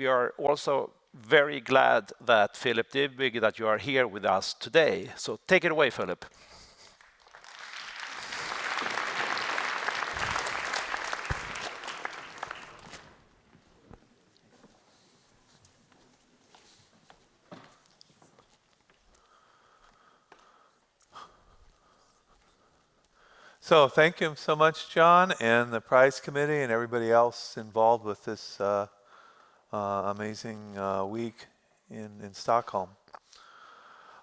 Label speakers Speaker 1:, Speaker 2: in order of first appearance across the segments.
Speaker 1: We are also very glad that Philip Dybvig, that you are here with us today. So take it away, Philip.
Speaker 2: So thank you so much, John, and the prize committee and everybody else involved with this amazing week in Stockholm.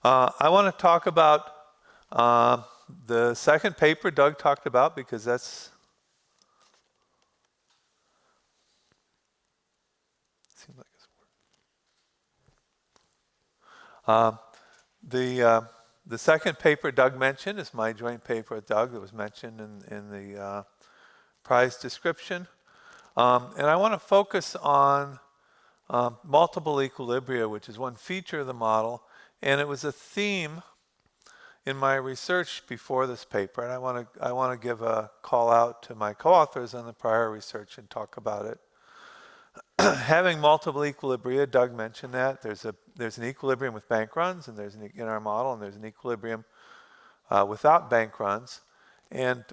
Speaker 2: I want to talk about the second paper Doug talked about, because that's seems like it's the second paper Doug mentioned is my joint paper with Doug that was mentioned in the prize description. And I want to focus on multiple equilibria, which is one feature of the model. And it was a theme in my research before this paper. And I want to give a call out to my co-authors on the prior research and talk about it. Having multiple equilibria, Doug mentioned that. There's an equilibrium with bank runs, and in our model, and there's an equilibrium without bank runs. And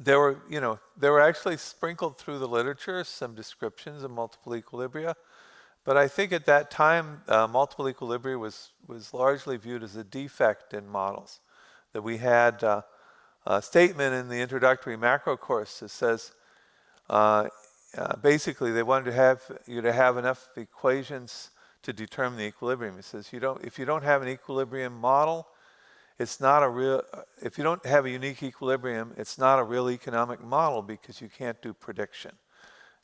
Speaker 2: there were actually sprinkled through the literature some descriptions of multiple equilibria. But I think at that time, multiple equilibria was largely viewed as a defect in models. That we had a statement in the introductory macro course that says, basically, they wanted you to have enough equations to determine the equilibrium. It says if you don't have an equilibrium model, it's not a real. If you don't have a unique equilibrium, it's not a real economic model because you can't do prediction.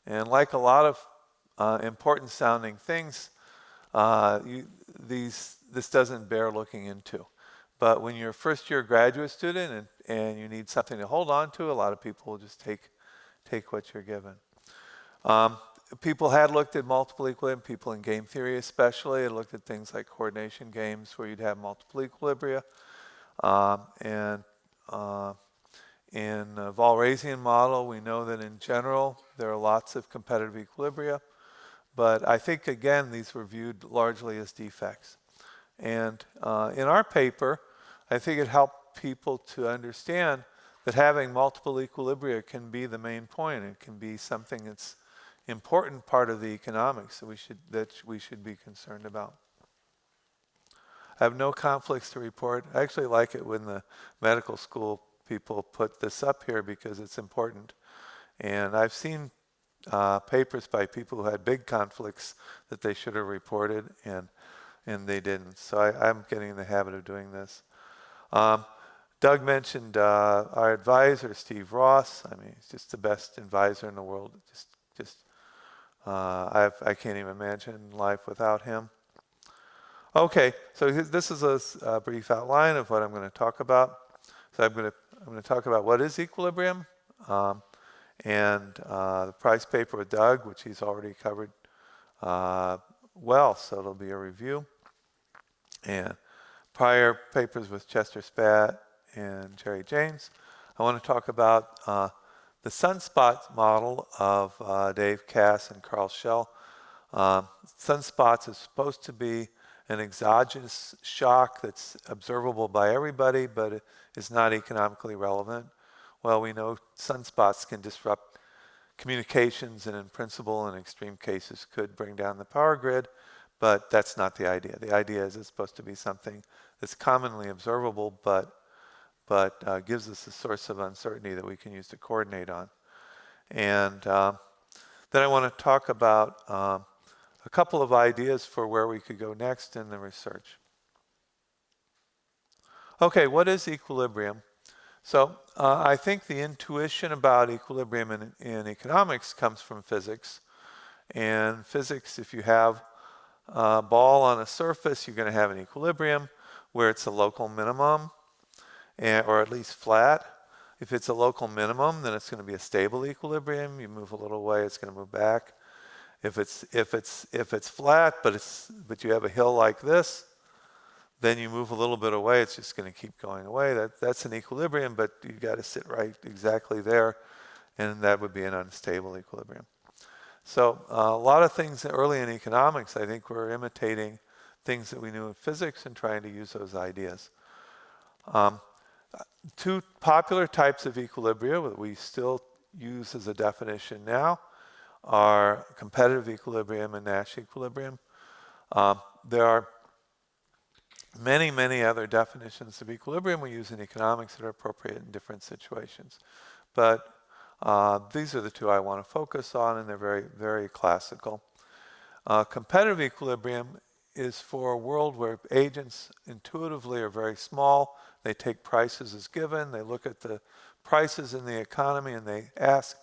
Speaker 2: And like a lot of important sounding things, this doesn't bear looking into. But when you're a first-year graduate student and you need something to hold on to, a lot of people will just take what you're given. People had looked at multiple equilibrium, people in game theory especially, had looked at things like coordination games where you'd have multiple equilibria. In the Walrasian model, we know that in general, there are lots of competitive equilibria. But I think, again, these were viewed largely as defects. And in our paper, I think it helped people to understand that having multiple equilibria can be the main point. It can be something that's important part of the economics that we should be concerned about. I have no conflicts to report. I actually like it when the medical school people put this up here because it's important. And I've seen papers by people who had big conflicts that they should have reported, and they didn't. So I'm getting in the habit of doing this. Doug mentioned our advisor, Steve Ross. I mean, he's just the best advisor in the world. I can't even imagine life without him. Okay, so this is a brief outline of what I'm going to talk about. So I'm going to talk about what is equilibrium, and the prize paper with Doug, which he's already covered well, so it'll be a review. And prior papers with Chester Spat and Jerry James. I want to talk about the sunspot model of Dave Cass and Carl Schell. Sunspots is supposed to be an exogenous shock that's observable by everybody, but it is not economically relevant. Well, we know sunspots can disrupt communications and in principle, in extreme cases, could bring down the power grid, but that's not the idea. The idea is it's supposed to be something that's commonly observable, but gives us a source of uncertainty that we can use to coordinate on. And then I want to talk about a couple of ideas for where we could go next in the research. Okay, what is equilibrium? So I think the intuition about equilibrium in economics comes from physics. And physics, if you have a ball on a surface, you're going to have an equilibrium where it's a local minimum, or at least flat. If it's a local minimum, then it's going to be a stable equilibrium. You move a little away, it's going to move back. If it's flat, but you have a hill like this, then you move a little bit away, it's just going to keep going away. That's an equilibrium, but you got to sit right exactly there, and that would be an unstable equilibrium. So a lot of things early in economics, I think, were imitating things that we knew in physics and trying to use those ideas. Two popular types of equilibria that we still use as a definition now are competitive equilibrium and Nash equilibrium. There are many, many other definitions of equilibrium we use in economics that are appropriate in different situations. But these are the two I want to focus on, and they're very, very classical. Competitive equilibrium is for a world where agents intuitively are very small. They take prices as given. They look at the prices in the economy and they ask,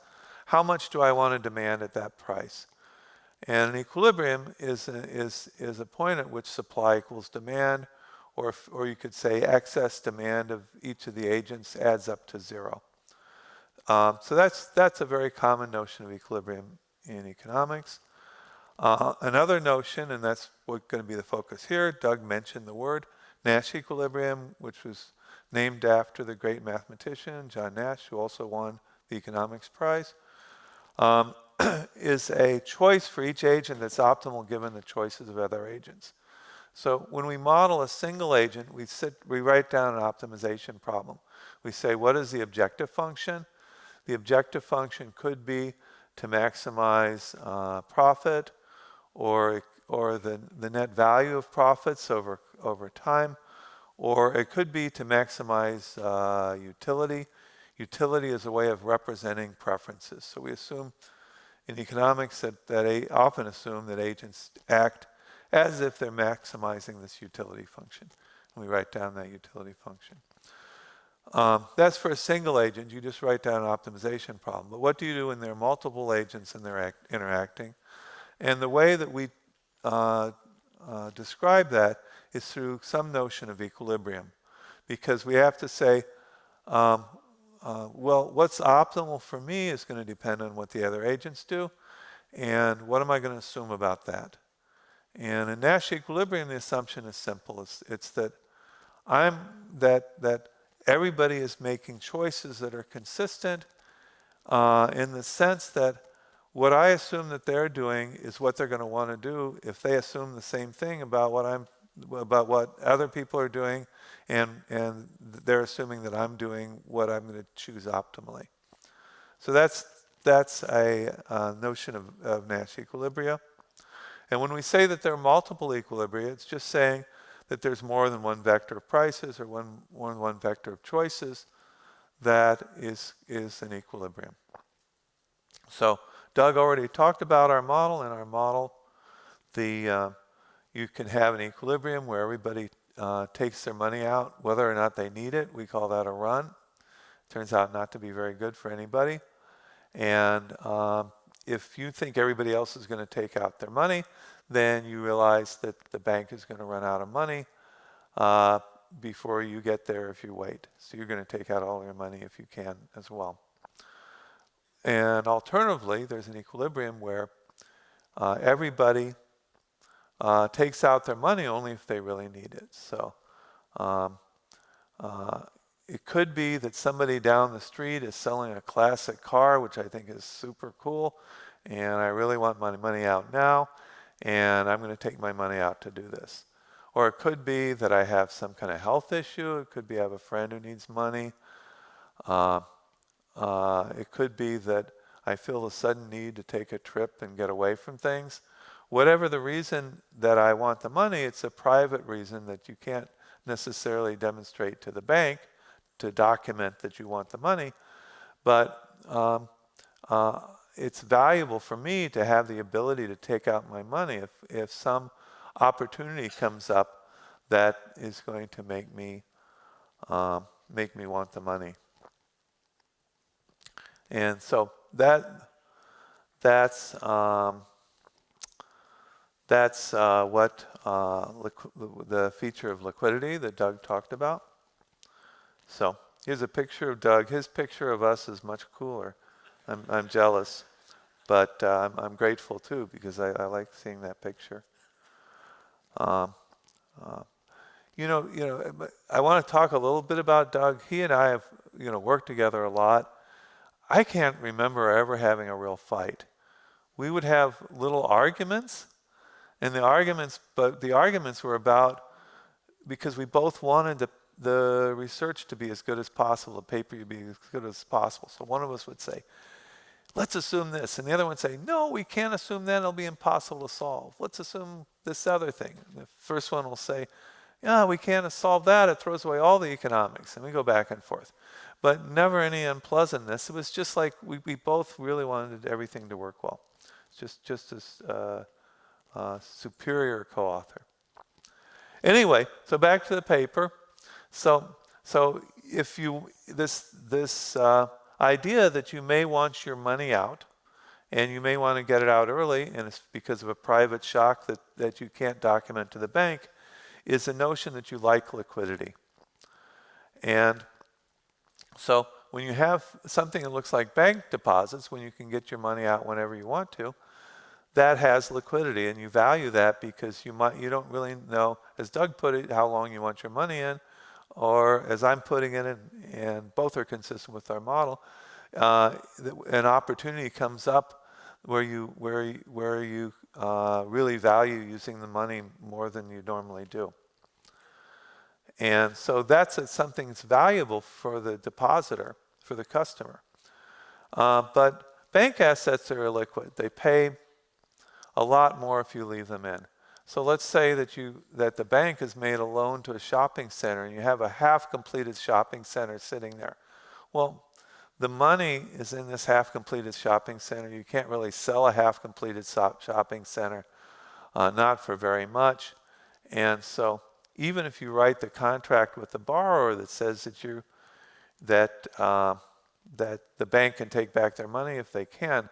Speaker 2: how much do I want to demand at that price? And an equilibrium is a point at which supply equals demand, or you could say excess demand of each of the agents adds up to zero. So that's a very common notion of equilibrium in economics. Another notion, and that's what's going to be the focus here, Doug mentioned the word Nash equilibrium, which was named after the great mathematician John Nash, who also won the economics prize, is a choice for each agent that's optimal given the choices of other agents. So when we model a single agent, we write down an optimization problem. We say, what is the objective function? The objective function could be to maximize profit, or the net value of profits over time, or it could be to maximize utility. Utility is a way of representing preferences. So we assume in economics that often assume that agents act as if they're maximizing this utility function. And we write down that utility function. That's for a single agent. You just write down an optimization problem. But what do you do when there are multiple agents and they're interacting? And the way that we describe that is through some notion of equilibrium. Because we have to say, well, what's optimal for me is going to depend on what the other agents do. And what am I going to assume about that? And in Nash equilibrium, the assumption is simple. It's that that everybody is making choices that are consistent in the sense that what I assume that they're doing is what they're going to want to do if they assume the same thing about what other people are doing, and they're assuming that I'm doing what I'm going to choose optimally. So that's a notion of Nash equilibria. And when we say that there are multiple equilibria, it's just saying that there's more than one vector of prices or one vector of choices that is an equilibrium. So Doug already talked about our model. In our model, you can have an equilibrium where everybody takes their money out, whether or not they need it. We call that a run. Turns out not to be very good for anybody. And if you think everybody else is going to take out their money, then you realize that the bank is going to run out of money before you get there if you wait. So you're going to take out all your money if you can as well. And alternatively, there's an equilibrium where everybody takes out their money only if they really need it. So it could be that somebody down the street is selling a classic car, which I think is super cool, and I really want my money out now, and I'm going to take my money out to do this. Or it could be that I have some kind of health issue. It could be I have a friend who needs money. It could be that I feel a sudden need to take a trip and get away from things. Whatever the reason that I want the money, it's a private reason that you can't necessarily demonstrate to the bank to document that you want the money. But it's valuable for me to have the ability to take out my money if some opportunity comes up that is going to make me want the money. And so that's what the feature of liquidity that Doug talked about. So here's a picture of Doug. His picture of us is much cooler. I'm jealous, but I'm grateful too because I like seeing that picture. You know, I want to talk a little bit about Doug. He and I have worked together a lot. I can't remember ever having a real fight. we would have little arguments, and the arguments were about, because we both wanted the research to be as good as possible, the paper to be as good as possible. So one of us would say, let's assume this, and the other one would say, no, we can't assume that, it'll be impossible to solve. Let's assume this other thing. And the first one will say, yeah, we can't solve that, it throws away all the economics, and we go back and forth. But never any unpleasantness. It was just like we both really wanted everything to work well. Just as superior co-author. Anyway, so back to the paper. So if you this idea that you may want your money out, and you may want to get it out early, and it's because of a private shock that you can't document to the bank, is a notion that you like liquidity. And so when you have something that looks like bank deposits, when you can get your money out whenever you want to, that has liquidity, and you value that because you don't really know, as Doug put it, how long you want your money in, or as I'm putting it in, and both are consistent with our model, an opportunity comes up where you really value using the money more than you normally do. And so that's something that's valuable for the depositor, for the customer. But bank assets are illiquid. They pay a lot more if you leave them in. So let's say that the bank has made a loan to a shopping center, and you have a half-completed shopping center sitting there. Well, the money is in this half-completed shopping center. You can't really sell a half-completed shopping center, not for very much. And so even if you write the contract with the borrower that says that the bank can take back their money if they can,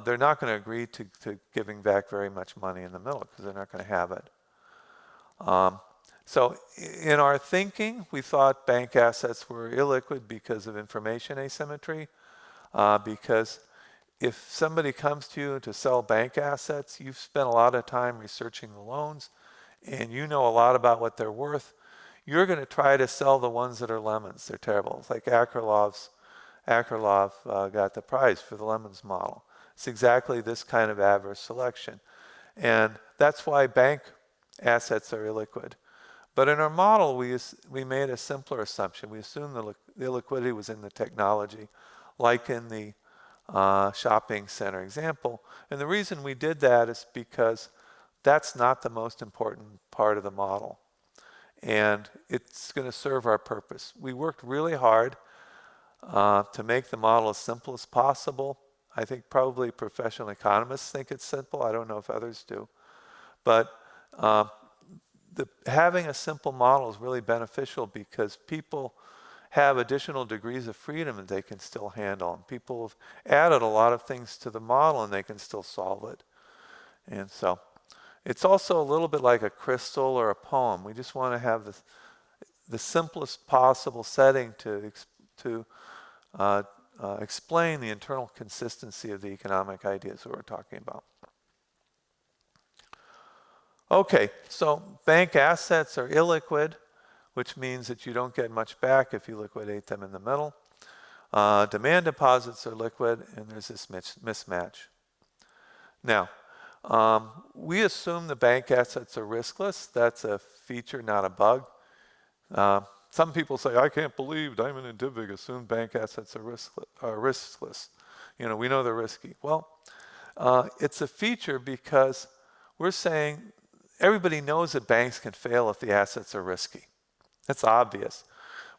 Speaker 2: they're not going to agree to giving back very much money in the middle because they're not going to have it. So in our thinking, we thought bank assets were illiquid because of information asymmetry, because if somebody comes to you to sell bank assets, you've spent a lot of time researching the loans, and you know a lot about what they're worth. You're going to try to sell the ones that are lemons. They're terrible. It's like Akerlof got the prize for the lemons model. It's exactly this kind of adverse selection. And that's why bank assets are illiquid. But in our model, we made a simpler assumption. We assumed the illiquidity was in the technology, like in the shopping center example. And the reason we did that is because that's not the most important part of the model. And it's going to serve our purpose. We worked really hard to make the model as simple as possible. I think probably professional economists think it's simple. I don't know if others do. But having a simple model is really beneficial because people have additional degrees of freedom that they can still handle. And people have added a lot of things to the model and they can still solve it. And so it's also a little bit like a crystal or a poem. We just want to have the simplest possible setting to explain the internal consistency of the economic ideas that we're talking about. Okay, so bank assets are illiquid, which means that you don't get much back if you liquidate them in the middle. Demand deposits are liquid, and there's this mismatch. Now, we assume the bank assets are riskless. That's a feature, not a bug. Some people say, I can't believe Diamond and Dybvig assumed bank assets are riskless. You know, we know they're risky. Well, it's a feature because we're saying everybody knows that banks can fail if the assets are risky. That's obvious.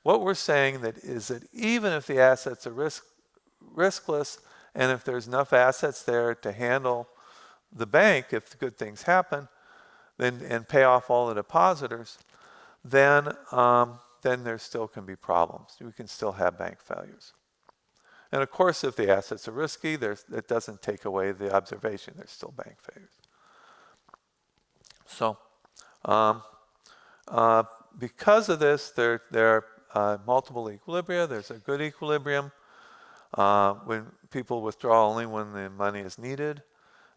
Speaker 2: What we're saying is that even if the assets are riskless, and if there's enough assets there to handle the bank, if good things happen, and pay off all the depositors, then there still can be problems. We can still have bank failures. And of course, if the assets are risky, it doesn't take away the observation. There's still bank failures. So because of this, there are multiple equilibria. There's a good equilibrium when people withdraw only when the money is needed.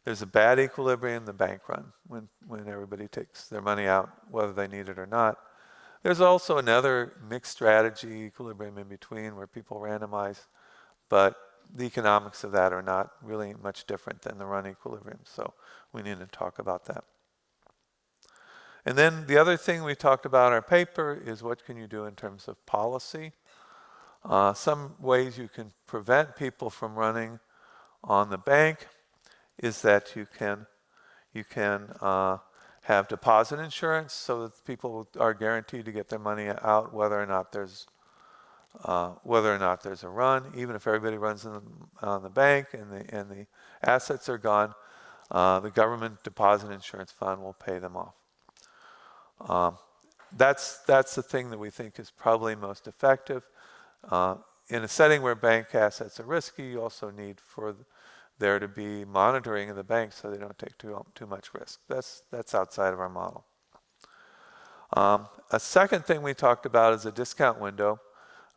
Speaker 2: There's a bad equilibrium, the bank run, when everybody takes their money out, whether they need it or not. There's also another mixed strategy equilibrium in between where people randomize, but the economics of that are not really much different than the run equilibrium, so we need to talk about that. And then the other thing we talked about in our paper is what can you do in terms of policy. Some ways you can prevent people from running on the bank is that you can have deposit insurance so that people are guaranteed to get their money out whether or not there's a run. Even if everybody runs on the bank and the assets are gone, the government deposit insurance fund will pay them off. That's the thing that we think is probably most effective. In a setting where bank assets are risky, you also need for there to be monitoring of the banks so they don't take too much risk. That's outside of our model. A second thing we talked about is a discount window,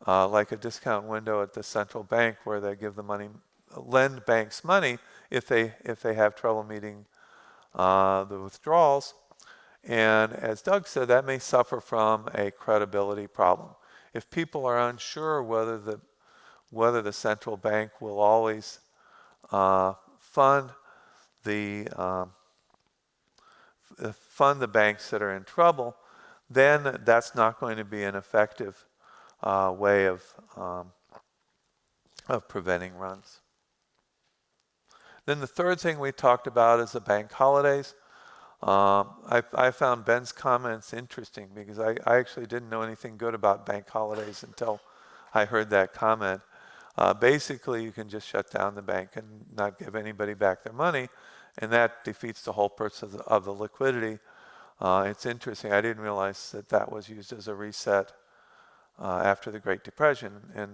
Speaker 2: like a discount window at the central bank where they give the money, lend banks money if they have trouble meeting the withdrawals. And as Doug said, that may suffer from a credibility problem. If people are unsure whether the central bank will always fund the banks that are in trouble, then that's not going to be an effective way of preventing runs. Then the third thing we talked about is the bank holidays. I found Ben's comments interesting because I actually didn't know anything good about bank holidays until I heard that comment. Basically, you can just shut down the bank and not give anybody back their money, and that defeats the whole purpose of the liquidity. It's interesting. I didn't realize that was used as a reset after the Great Depression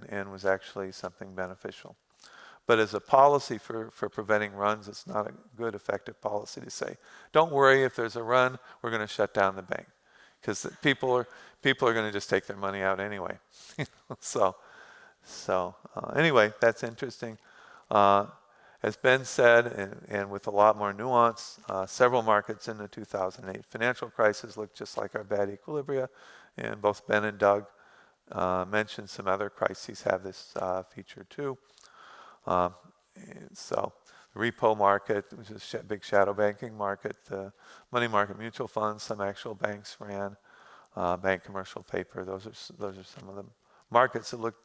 Speaker 2: and was actually something beneficial. But as a policy for preventing runs, it's not a good, effective policy to say, don't worry, if there's a run, we're going to shut down the bank. Because people are going to just take their money out anyway. So anyway, that's interesting. As Ben said, and with a lot more nuance, several markets in the 2008 financial crisis looked just like our bad equilibria. And both Ben and Doug mentioned some other crises have this feature too. So the repo market, which is a big shadow banking market, the money market mutual funds, some actual banks ran, bank commercial paper. Those are some of the markets that look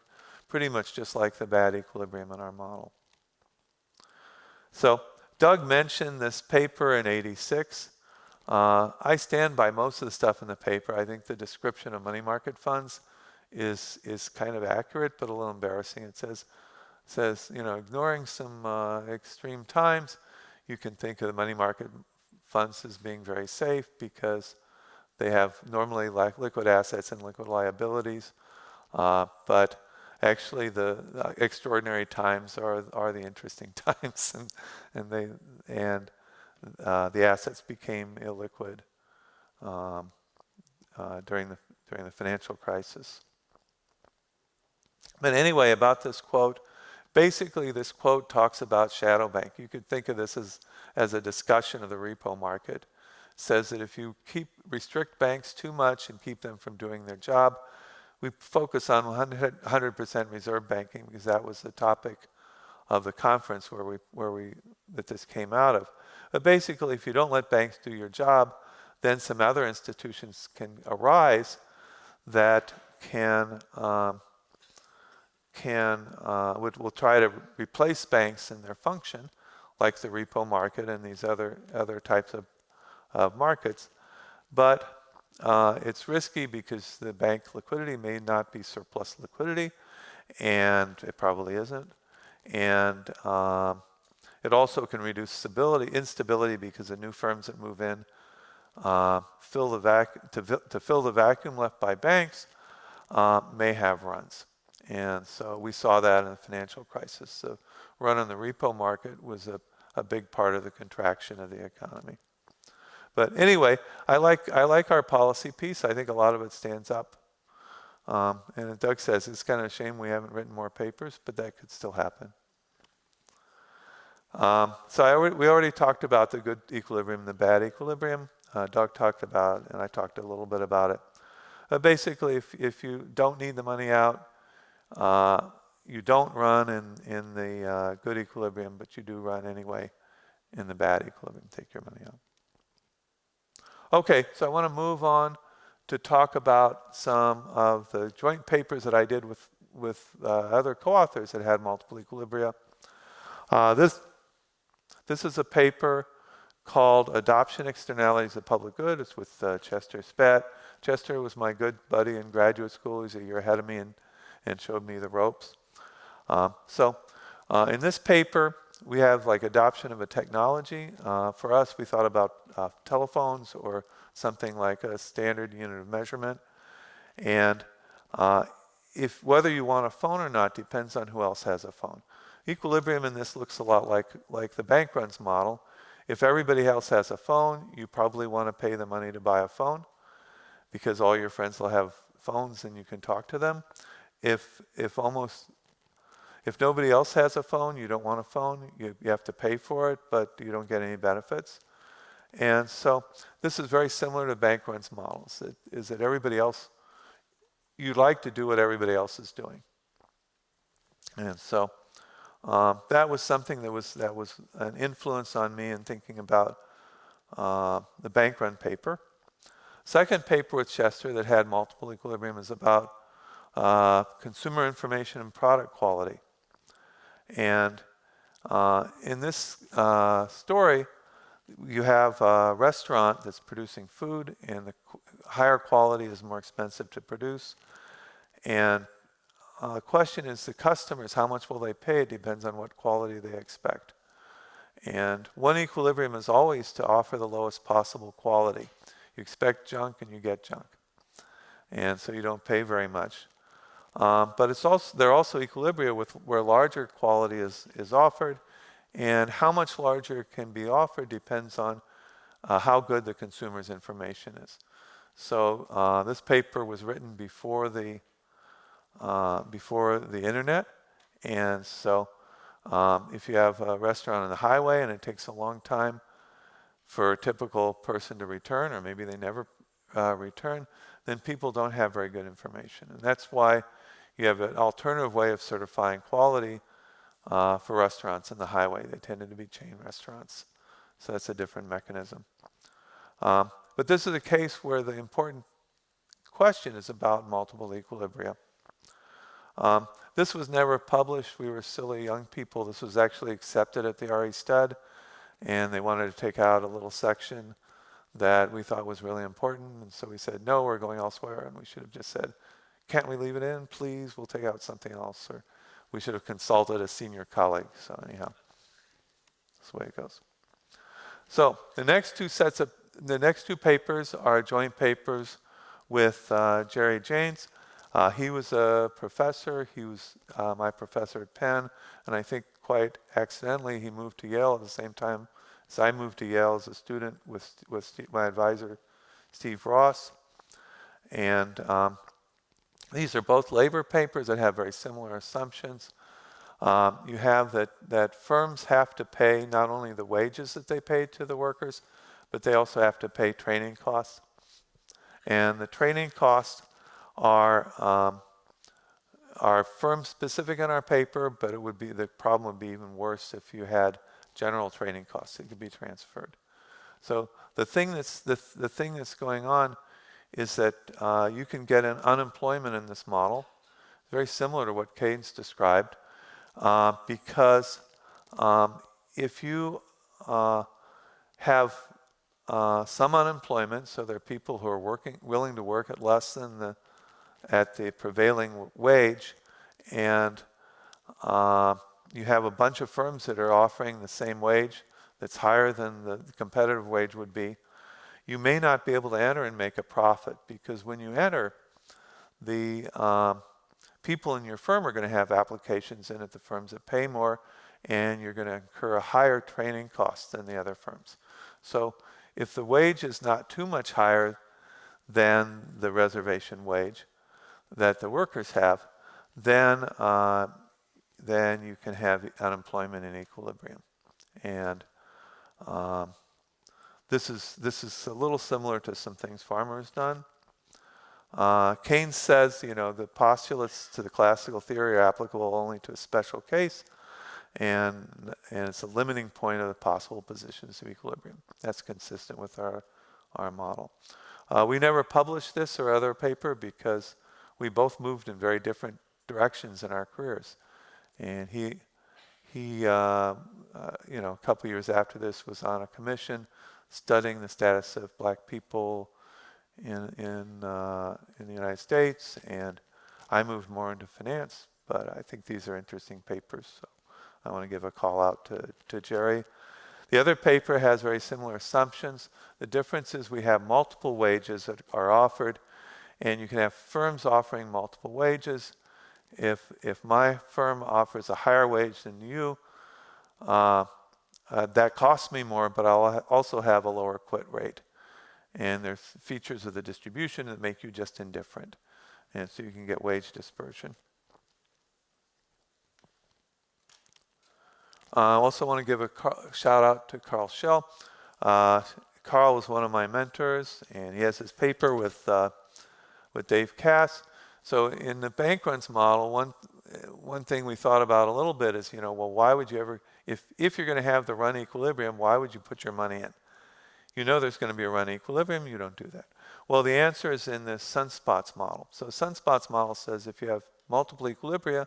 Speaker 2: pretty much just like the bad equilibrium in our model. So Doug mentioned this paper in '86. I stand by most of the stuff in the paper. I think the description of money market funds is kind of accurate, but a little embarrassing. It says, ignoring some extreme times, you can think of the money market funds as being very safe because they have normally liquid assets and liquid liabilities. But actually, the extraordinary times are the interesting times, and the assets became illiquid during the financial crisis. But anyway, about this quote. Basically, this quote talks about shadow bank. You could think of this as a discussion of the repo market. It says that if you restrict banks too much and keep them from doing their job, we focus on 100% reserve banking because that was the topic of the conference that this came out of. But basically, if you don't let banks do your job, then some other institutions can arise that will try to replace banks in their function, like the repo market and these other types of markets. But it's risky because the bank liquidity may not be surplus liquidity, and it probably isn't. And it also can reduce instability because the new firms that move in to fill the vacuum left by banks may have runs. And so we saw that in the financial crisis. The run on the repo market was a big part of the contraction of the economy. But anyway, I like our policy piece. I think a lot of it stands up. And Doug says it's kind of a shame we haven't written more papers, but that could still happen. So we already talked about the good equilibrium and the bad equilibrium. Doug talked about it, and I talked a little bit about it. But basically, if you don't need the money out, you don't run in the good equilibrium, but you do run anyway in the bad equilibrium. Take your money out. Okay, so I want to move on to talk about some of the joint papers that I did with other co-authors that had multiple equilibria. This is a paper called Adoption Externalities of Public Good. It's with Chester Spett. Chester was my good buddy in graduate school. He's a year ahead of me and showed me the ropes. In this paper, we have like adoption of a technology. For us, we thought about telephones or something like a standard unit of measurement. And if whether you want a phone or not depends on who else has a phone. Equilibrium in this looks a lot like the bank runs model. If everybody else has a phone, you probably want to pay the money to buy a phone because all your friends will have phones and you can talk to them. If nobody else has a phone, you don't want a phone, you have to pay for it, but you don't get any benefits. And so this is very similar to bank runs models. It is that everybody else, you like to do what everybody else is doing. And so that was something that was an influence on me in thinking about the bank run paper. Second paper with Chester that had multiple equilibrium is about consumer information and product quality. And in this story, you have a restaurant that's producing food, and the higher quality is more expensive to produce. And the question is the customers, how much will they pay? It depends on what quality they expect. And one equilibrium is always to offer the lowest possible quality. You expect junk and you get junk. And so you don't pay very much. But there are also equilibria where larger quality is offered, and how much larger can be offered depends on how good the consumer's information is. So this paper was written before the internet, and so if you have a restaurant on the highway and it takes a long time for a typical person to return, or maybe they never return, then people don't have very good information. And that's why you have an alternative way of certifying quality for restaurants on the highway. They tended to be chain restaurants. So that's a different mechanism. But this is a case where the important question is about multiple equilibria. This was never published. We were silly young people. This was actually accepted at the RE Stud, and they wanted to take out a little section that we thought was really important. And so we said, no, we're going elsewhere. And we should have just said, can't we leave it in? Please, we'll take out something else. Or we should have consulted a senior colleague. So anyhow, that's the way it goes. So the next two papers are joint papers with Jerry Janes. He was a professor. He was my professor at Penn, and I think quite accidentally he moved to Yale at the same time as I moved to Yale as a student with my advisor, Steve Ross. And these are both labor papers that have very similar assumptions. You have that firms have to pay not only the wages that they pay to the workers, but they also have to pay training costs. And the training costs are firm specific in our paper, but the problem would be even worse if you had general training costs. It could be transferred. So the thing that's going on is that you can get an unemployment in this model, very similar to what Keynes described, because if you have some unemployment, so there are people who are willing to work at less than the prevailing wage, and you have a bunch of firms that are offering the same wage that's higher than the competitive wage would be, you may not be able to enter and make a profit, because when you enter, the people in your firm are going to have applications in at the firms that pay more, and you're going to incur a higher training cost than the other firms. So if the wage is not too much higher than the reservation wage that the workers have, then you can have unemployment in equilibrium. And this is a little similar to some things Farmer has done. Keynes says, the postulates to the classical theory are applicable only to a special case, and it's a limiting point of the possible positions of equilibrium. That's consistent with our model. We never published this or other paper because we both moved in very different directions in our careers. And he a couple years after this was on a commission studying the status of black people in the United States, and I moved more into finance, but I think these are interesting papers, so I want to give a call out to Jerry. The other paper has very similar assumptions. The difference is we have multiple wages that are offered, and you can have firms offering multiple wages. If my firm offers a higher wage than you, that costs me more, but I'll also have a lower quit rate. And there's features of the distribution that make you just indifferent. And so you can get wage dispersion. I also want to give a shout out to Carl Schell. Carl was one of my mentors, and he has his paper with Dave Cass. So in the bank runs model, one thing we thought about a little bit is, well, why would you ever, if you're going to have the run equilibrium, why would you put your money in? There's going to be a run equilibrium, you don't do that. Well, the answer is in this sunspots model. So sunspots model says if you have multiple equilibria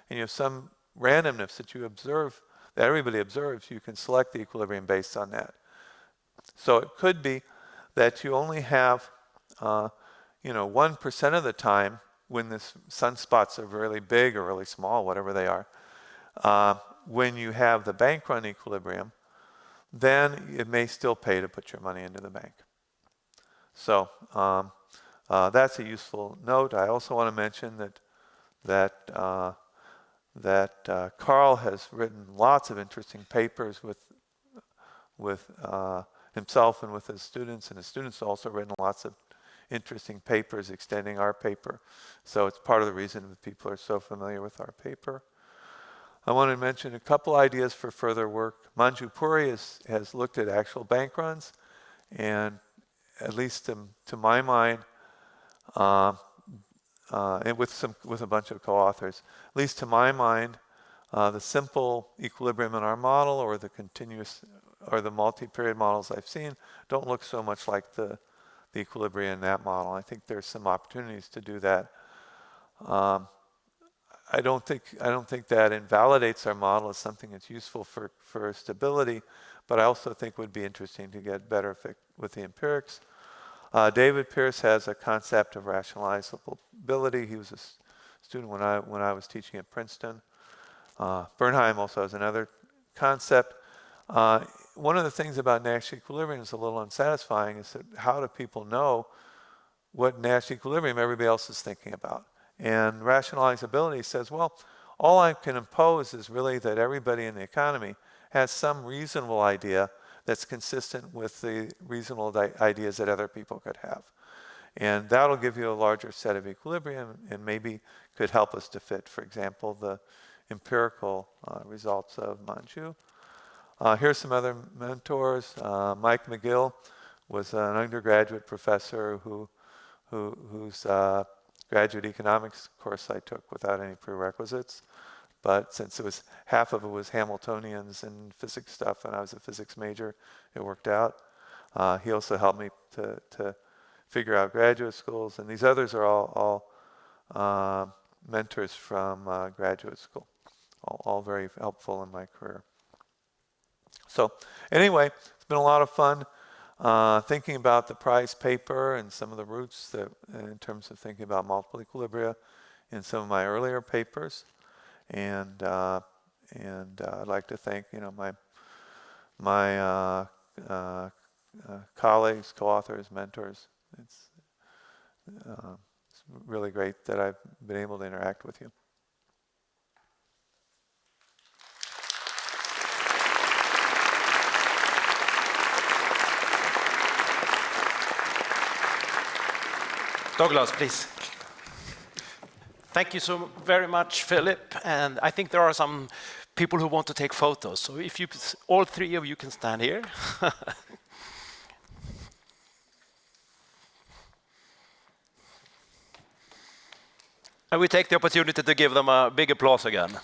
Speaker 2: and you have some randomness that you observe, that everybody observes, you can select the equilibrium based on that. So it could be that you only have 1% of the time when the sunspots are really big or really small, whatever they are, when you have the bank run equilibrium, then it may still pay to put your money into the bank. So that's a useful note. I also want to mention that Carl has written lots of interesting papers with himself and with his students, and his students have also written lots of interesting papers extending our paper. So it's part of the reason that people are so familiar with our paper. I want to mention a couple ideas for further work. Manju Puri has looked at actual bank runs, and at least to my mind, and with a bunch of co-authors, at least to my mind, the simple equilibrium in our model or the continuous or the multi-period models I've seen don't look so much like the equilibria in that model. I think there's some opportunities to do that. I don't think that invalidates our model as something that's useful for stability, but I also think would be interesting to get better fit with the empirics. David Pierce has a concept of rationalizability. He was a student when I was teaching at Princeton. Bernheim also has another concept. One of the things about Nash equilibrium is a little unsatisfying is that how do people know what Nash equilibrium everybody else is thinking about? And rationalizability says, well, all I can impose is really that everybody in the economy has some reasonable idea that's consistent with the reasonable ideas that other people could have. And that'll give you a larger set of equilibrium and maybe could help us to fit, for example, the empirical results of Manju. Here's some other mentors. Mike McGill was an undergraduate professor whose graduate economics course I took without any prerequisites. But since half of it was Hamiltonians and physics stuff, and I was a physics major, it worked out. He also helped me to figure out graduate schools, and these others are all mentors from graduate school, all very helpful in my career. So anyway, it's been a lot of fun thinking about the prize paper and some of the roots that, in terms of thinking about multiple equilibria in some of my earlier papers. And I'd like to thank my colleagues, co-authors, mentors. It's really great that I've been able to interact with you.
Speaker 1: Douglas, please. Thank you so very much, Philip. And I think there are some people who want to take photos. So if you, all three of you can stand here. And we take the opportunity to give them a big applause again.